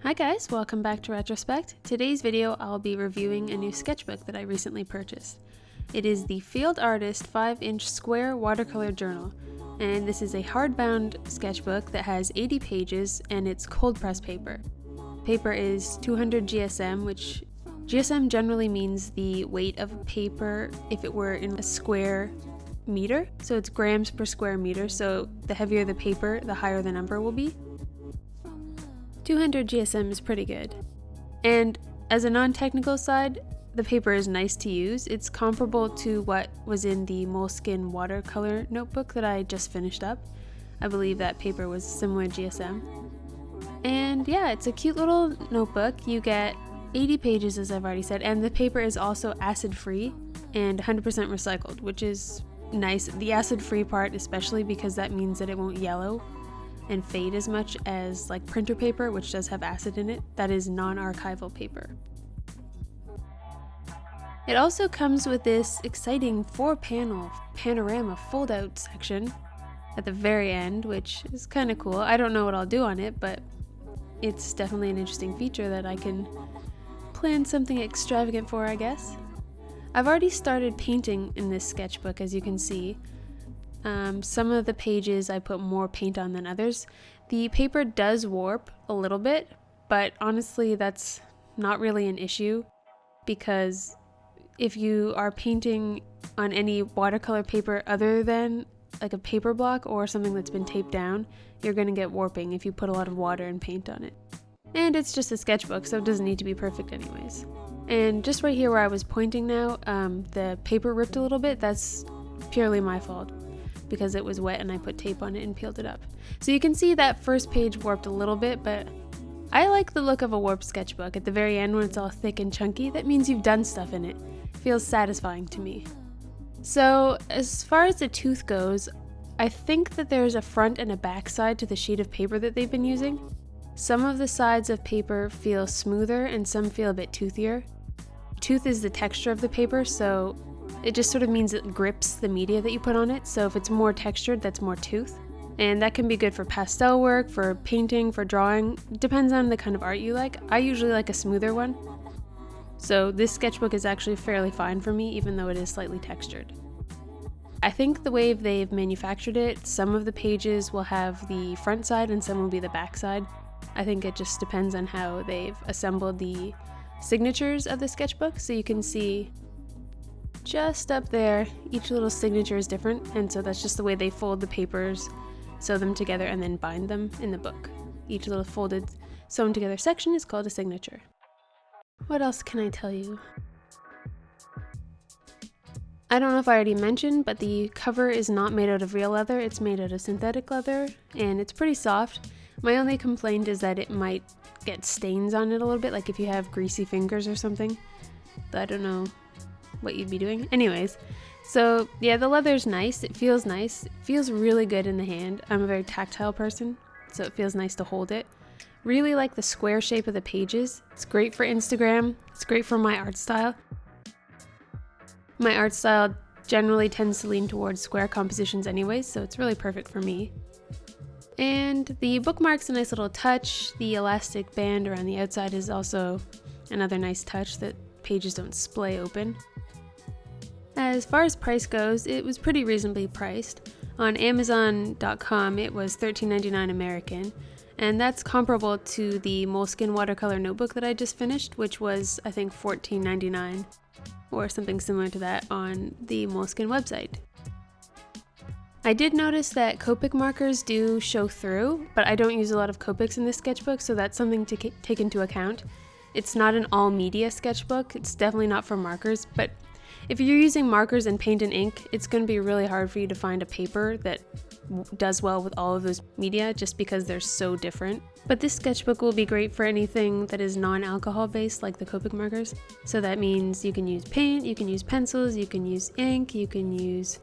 Hi guys, welcome back to Retrospect. Today's video I'll be reviewing a new sketchbook that I recently purchased. It is the Field Artist 5-inch square watercolor journal, and this is a hardbound sketchbook that has 80 pages and it's cold press paper. Paper is 200 GSM, which GSM generally means the weight of paper if it were in a square meter. So it's grams per square meter, so the heavier the paper, the higher the number will be. 200 GSM is pretty good. And as a non-technical side, the paper is nice to use. It's comparable to what was in the Moleskine watercolor notebook that I just finished up. I believe that paper was similar GSM. And yeah, it's a cute little notebook. You get 80 pages, as I've already said, and the paper is also acid-free and 100% recycled, which is nice. The acid-free part especially, because that means that it won't yellow and fade as much as like printer paper, which does have acid in it. That is non-archival paper. It also comes with this exciting 4-panel panorama fold-out section at the very end, which is kind of cool. I don't know what I'll do on it, but it's definitely an interesting feature that I can plan something extravagant for, I guess. I've already started painting in this sketchbook, as you can see. Some of the pages I put more paint on than others. The paper does warp a little bit, but honestly that's not really an issue, because if you are painting on any watercolor paper other than like a paper block or something that's been taped down, you're going to get warping if you put a lot of water and paint on it. And it's just a sketchbook, so it doesn't need to be perfect anyways. And just right here where I was pointing now, the paper ripped a little bit. That's purely my fault, because it was wet and I put tape on it and peeled it up. So you can see that first page warped a little bit, but I like the look of a warped sketchbook. At the very end when it's all thick and chunky, that means you've done stuff in it. It feels satisfying to me. So as far as the tooth goes, I think that there's a front and a back side to the sheet of paper that they've been using. Some of the sides of paper feel smoother and some feel a bit toothier. Tooth is the texture of the paper, so it just sort of means it grips the media that you put on it. So if it's more textured, that's more tooth. And that can be good for pastel work, for painting, for drawing. It depends on the kind of art you like. I usually like a smoother one. So this sketchbook is actually fairly fine for me, even though it is slightly textured. I think the way they've manufactured it, some of the pages will have the front side and some will be the back side. I think it just depends on how they've assembled the signatures of the sketchbook. So you can see just up there, each little signature is different, and so that's just the way they fold the papers, sew them together, and then bind them in the book. Each little folded, sewn together section is called a signature. What else can I tell you? I don't know if I already mentioned, but the cover is not made out of real leather, it's made out of synthetic leather, and it's pretty soft. My only complaint is that it might get stains on it a little bit, like if you have greasy fingers or something. But I don't know what you'd be doing. Anyways, so yeah, the leather's nice. It feels nice. It feels really good in the hand. I'm a very tactile person, so it feels nice to hold it. Really like the square shape of the pages. It's great for Instagram. It's great for my art style. My art style generally tends to lean towards square compositions anyways, so it's really perfect for me. And the bookmark's a nice little touch. The elastic band around the outside is also another nice touch that pages don't splay open. As far as price goes, it was pretty reasonably priced. On Amazon.com it was $13.99 American, and that's comparable to the Moleskine watercolor notebook that I just finished, which was I think $14.99 or something similar to that on the Moleskine website. I did notice that Copic markers do show through, but I don't use a lot of Copics in this sketchbook, so that's something to take into account. It's not an all media sketchbook, it's definitely not for markers, but if you're using markers and paint and ink, it's going to be really hard for you to find a paper that does well with all of those media just because they're so different. But this sketchbook will be great for anything that is non-alcohol based, like the Copic markers. So that means you can use paint, you can use pencils, you can use ink, you can use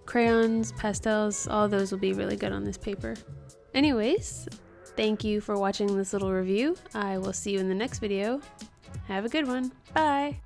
crayons, pastels, all of those will be really good on this paper. Anyways, thank you for watching this little review. I will see you in the next video. Have a good one. Bye!